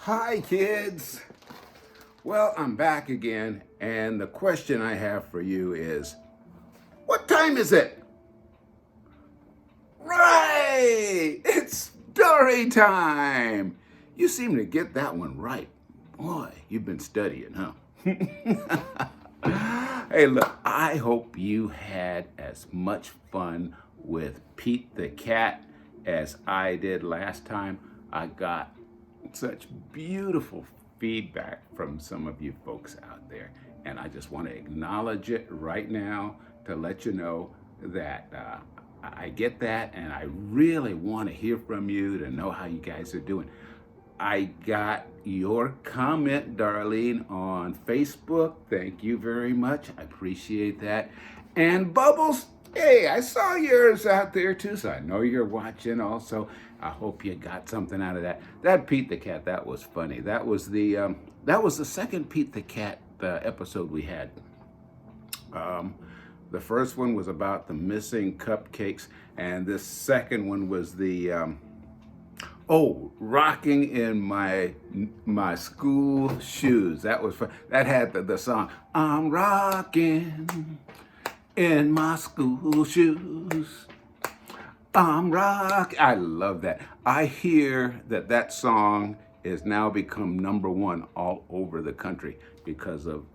Hi, kids. Well, I'm back again, and the question I have for you is, what time is it? Right! It's story time! You seem to get that one right. Boy, you've been studying, huh? Hey, look, I hope you had as much fun with Pete the Cat as I did last time. I got such beautiful feedback from some of you folks out there, and I just want to acknowledge it right now to let you know that I get that, and I really want to hear from you to know how you guys are doing. I got your comment, Darlene, on Facebook. Thank you very much. I appreciate that. And Bubbles, hey, I saw yours out there too, so I know you're watching also. I hope you got something out of that. That Pete the Cat, that was funny. That was the second Pete the Cat episode we had. The first one was about the missing cupcakes, and this second one was the rocking in my school shoes. That was fun. That had the song, I'm rocking in my school shoes. I love that. I hear that song is now become number one all over the country because of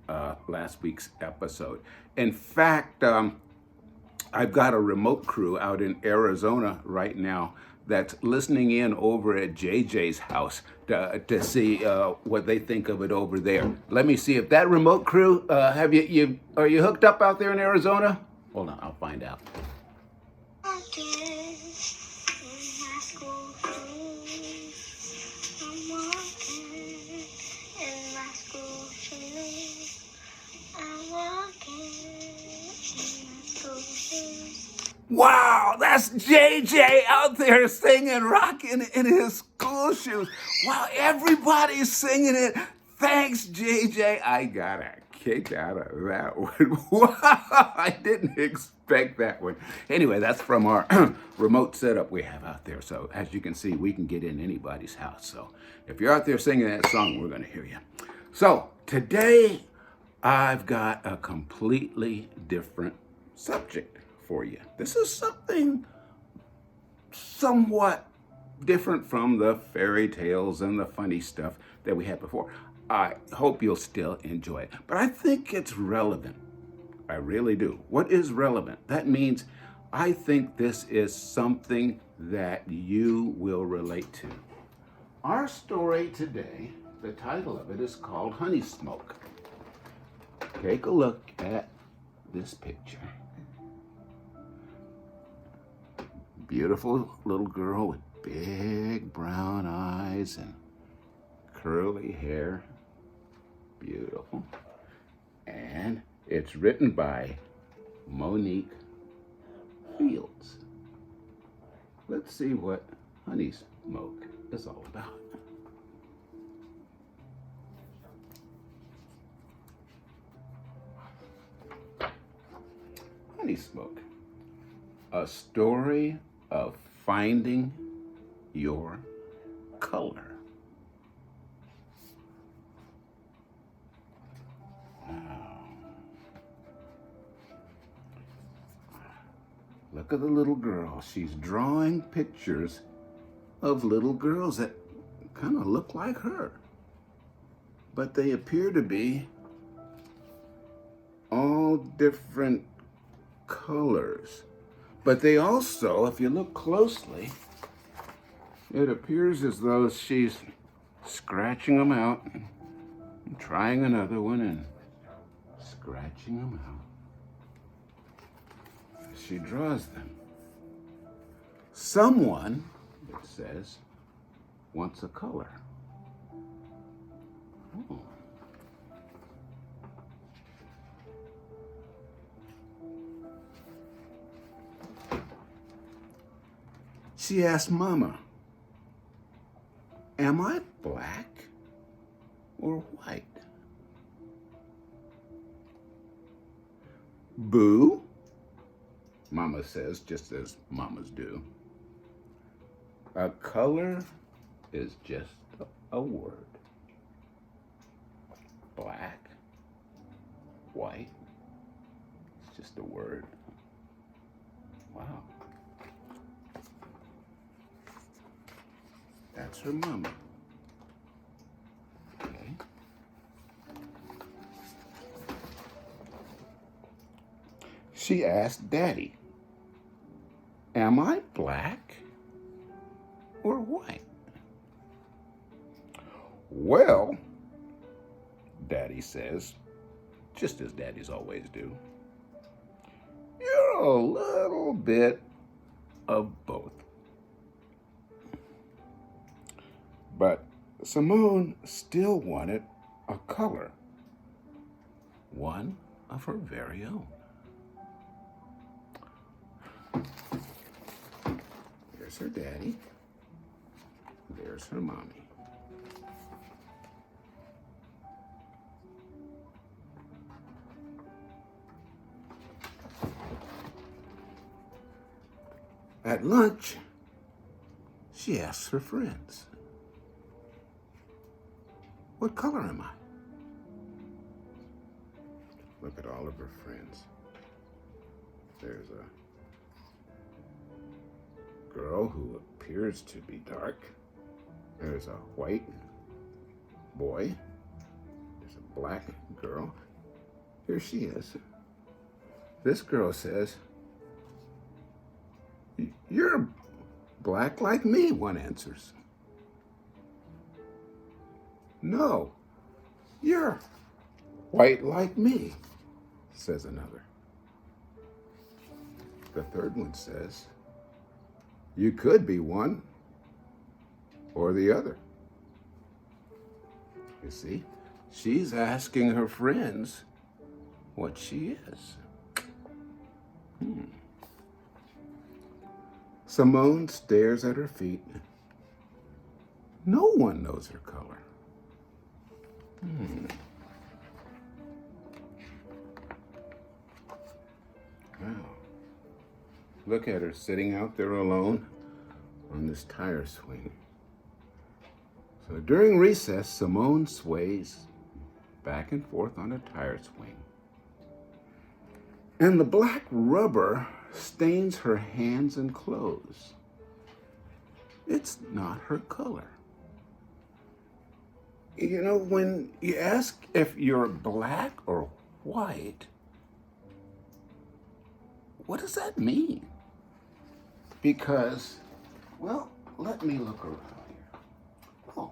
last week's episode. In fact, I've got a remote crew out in Arizona right now that's listening in over at JJ's house to see what they think of it over there. Let me see if that remote crew, are you hooked up out there in Arizona? Hold on, I'll find out. Wow, that's JJ out there singing, rocking in his school shoes. Wow, everybody's singing it. Thanks, JJ. I got a kick out of that one. Wow, I didn't expect that one. Anyway, that's from our remote setup we have out there. So as you can see, we can get in anybody's house. So if you're out there singing that song, we're going to hear you. So today, I've got a completely different subject for you. This is something somewhat different from the fairy tales and the funny stuff that we had before. I hope you'll still enjoy it, but I think it's relevant. I really do. What is relevant? That means I think this is something that you will relate to. Our story today, the title of it is called Honey Smoke. Take a look at this picture. Beautiful little girl with big brown eyes and curly hair. Beautiful. And it's written by Monique Fields. Let's see what Honey Smoke is all about. Honey Smoke, a story of finding your color. Look at the little girl. She's drawing pictures of little girls that kind of look like her, but they appear to be all different colors. But they also, if you look closely, it appears as though she's scratching them out, and trying another one and scratching them out. She draws them. Someone, it says, wants a color. Oh. She asked Mama, am I black or white? Boo, Mama says, just as mamas do. A color is just a word. black, white. It's just a word. Wow. That's her mama. Okay. She asked Daddy, "Am I black or white?" "Well," Daddy says, just as daddies always do, "you're a little bit of both." But Simone still wanted a color, one of her very own. There's her daddy. There's her mommy. At lunch, she asks her friends, "What color am I?" Look at all of her friends. There's a girl who appears to be dark. There's a white boy. There's a black girl. Here she is. This girl says, "You're black like me," one answers. "No, you're white like me," says another. The third one says, "You could be one or the other." You see, she's asking her friends what she is. Simone stares at her feet. No one knows her color. Wow. Look at her sitting out there alone on this tire swing. So during recess, Simone sways back and forth on a tire swing. And the black rubber stains her hands and clothes. It's not her color. You know, when you ask if you're black or white, what does that mean? Because, well, let me look around here. Oh,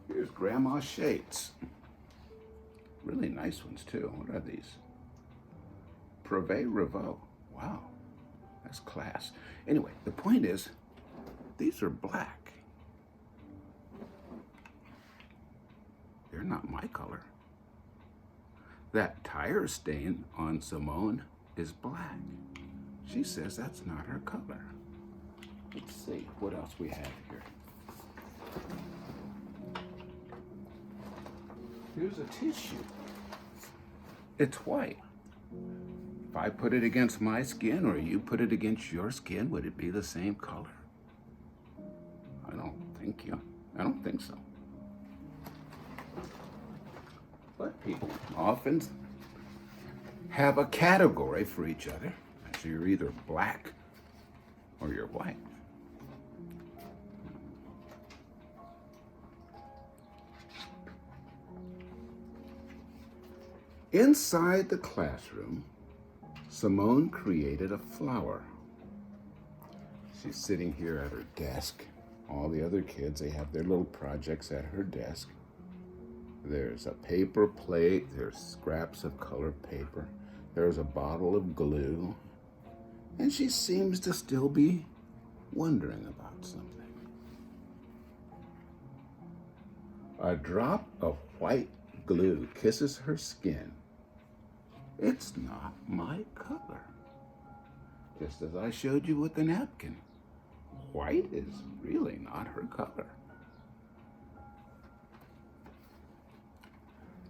here's Grandma's shades. Really nice ones, too. What are these? Privé Revaux. Wow, that's class. Anyway, the point is, these are black. They're not my color. That tire stain on Simone is black. She says that's not her color. Let's see what else we have here. Here's a tissue. It's white. If I put it against my skin or you put it against your skin, would it be the same color? I don't think so. But people often have a category for each other. So you're either black or you're white. Inside the classroom, Simone created a flower. She's sitting here at her desk. All the other kids, they have their little projects at her desk. There's a paper plate, there's scraps of colored paper, there's a bottle of glue, and she seems to still be wondering about something. A drop of white glue kisses her skin. It's not my color. Just as I showed you with the napkin. White is really not her color.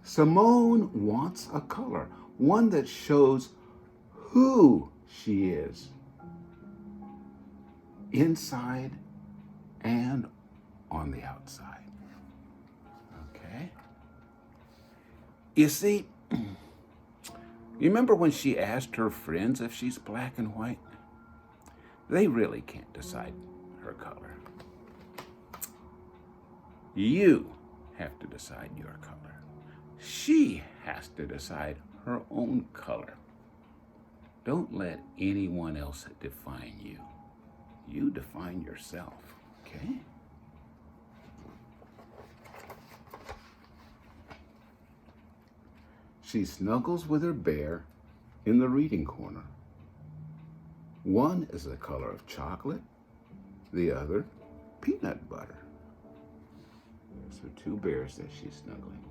Simone wants a color, one that shows who she is, inside and on the outside. Okay? You see, you remember when she asked her friends if she's black and white? They really can't decide her color. You have to decide your color. She has to decide her own color. Don't let anyone else define you. You define yourself, okay? She snuggles with her bear in the reading corner. One is the color of chocolate, the other peanut butter. Those are two bears that she's snuggling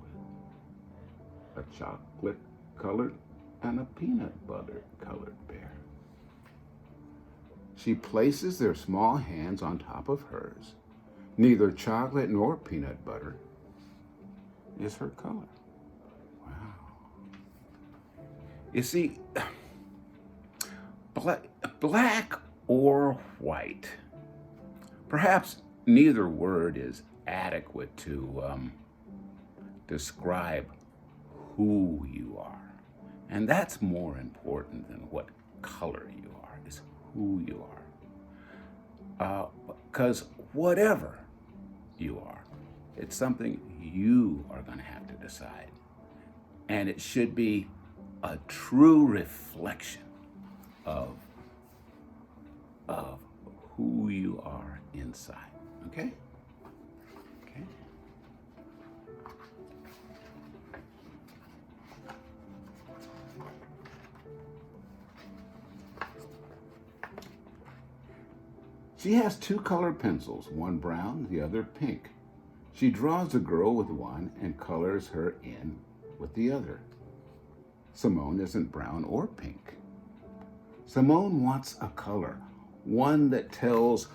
with. A chocolate colored and a peanut butter colored bear. She places their small hands on top of hers. Neither chocolate nor peanut butter is her color. Wow. You see, black or white. Perhaps neither word is adequate to describe who you are. And that's more important than what color you are, is who you are. Because whatever you are, it's something you are going to have to decide. And it should be a true reflection of who you are inside. Okay? Okay. She has two colored pencils, one brown, the other pink. She draws the girl with one and colors her in with the other. Simone isn't brown or pink. Simone wants a color, one that tells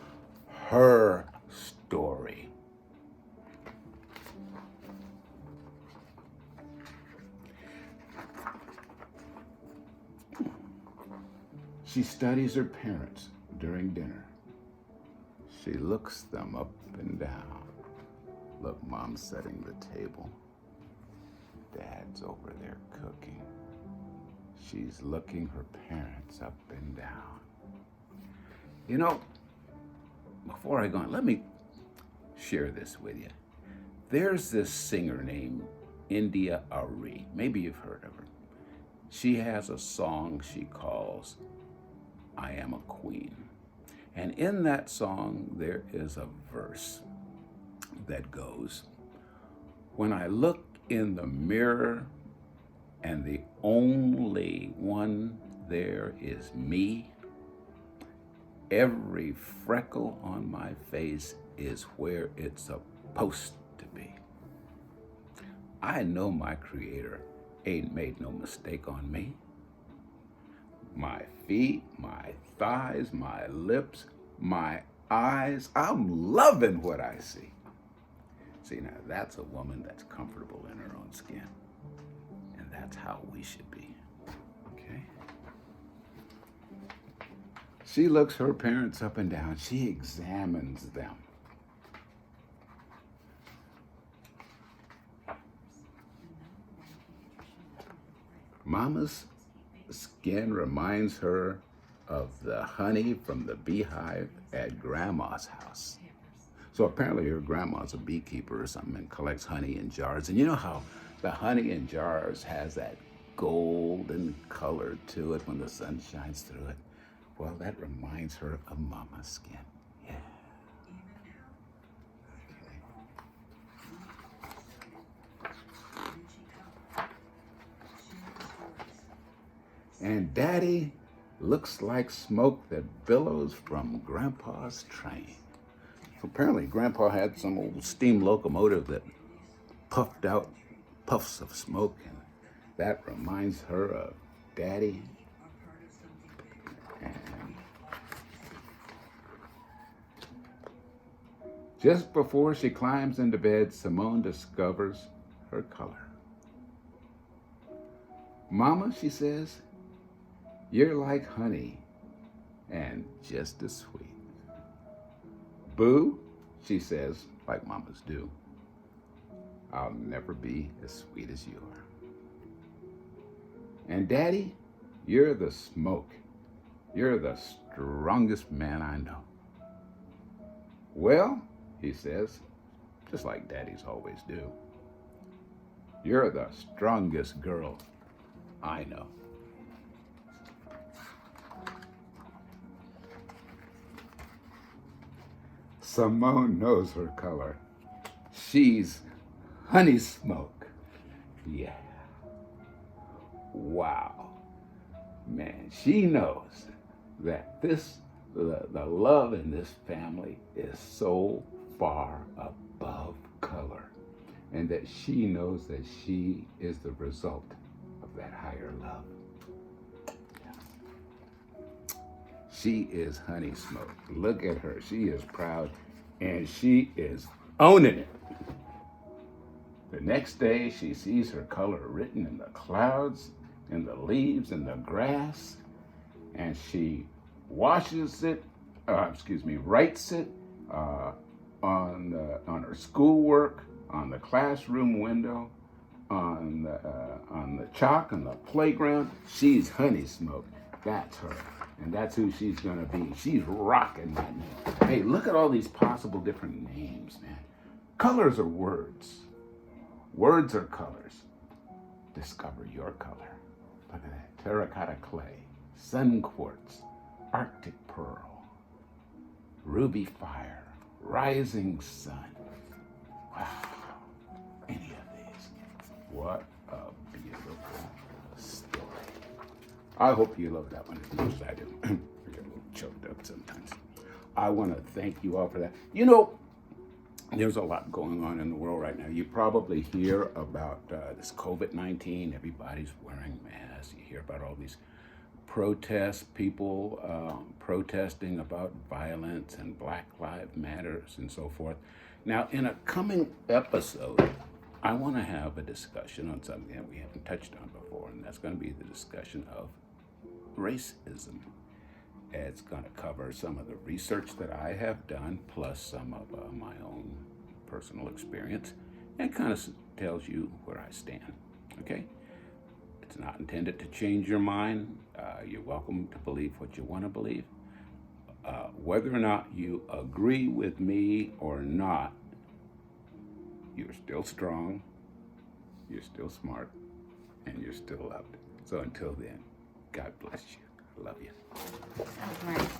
her story. She studies her parents during dinner. She looks them up and down. Look, Mom's setting the table. Dad's over there cooking. She's looking her parents up and down. You know, before I go on, let me share this with you. There's this singer named India Arie. Maybe you've heard of her. She has a song she calls I Am a Queen. And in that song, there is a verse that goes, when I look in the mirror and the only one there is me, every freckle on my face is where it's supposed to be. I know my Creator ain't made no mistake on me. My feet, my thighs, my lips, my eyes, I'm loving what I see. See, now that's a woman that's comfortable in her own skin. And that's how we should be, okay? She looks her parents up and down. She examines them. Mama's skin reminds her of the honey from the beehive at Grandma's house. So apparently her grandma's a beekeeper or something and collects honey in jars. And you know how the honey in jars has that golden color to it when the sun shines through it? Well, that reminds her of Mama's skin. Yeah. And Daddy looks like smoke that billows from Grandpa's train. So apparently Grandpa had some old steam locomotive that puffed out puffs of smoke, and that reminds her of Daddy. And just before she climbs into bed, Simone discovers her color. Mama, she says, you're like honey and just as sweet. Boo, she says, like mamas do, I'll never be as sweet as you are. And Daddy, you're the smoke. You're the strongest man I know. Well, he says, just like daddies always do, you're the strongest girl I know. Simone knows her color. She's honey smoke. Yeah. Wow. Man, she knows that the love in this family is so far above color, and that she knows that she is the result of that higher love. She is honey smoke. Look at her. She is proud and she is owning it. The next day, she sees her color written in the clouds, in the leaves, in the grass, and she washes it, writes it on her schoolwork, on the classroom window, on the chalk, on the playground. She's honey smoke. That's her. And that's who she's gonna be. She's rocking that name. Hey, look at all these possible different names, man. Colors are words. Words are colors. Discover your color. Look at that. Terracotta clay, sun quartz, Arctic pearl, ruby fire, rising sun. Wow. Any of these. What a beautiful story. I hope you love that one as much as I do. I get a little choked up sometimes. I want to thank you all for that. You know, there's a lot going on in the world right now. You probably hear about this COVID-19. Everybody's wearing masks. You hear about all these protests, people protesting about violence and Black Lives Matters and so forth. Now, in a coming episode, I want to have a discussion on something that we haven't touched on before, and that's going to be the discussion of racism. It's going to cover some of the research that I have done, plus some of my own personal experience, and kind of tells you where I stand, okay? It's not intended to change your mind. You're welcome to believe what you want to believe. Whether or not you agree with me or not, you're still strong, you're still smart, and you're still loved. So until then, God bless you. I love you. That was nice.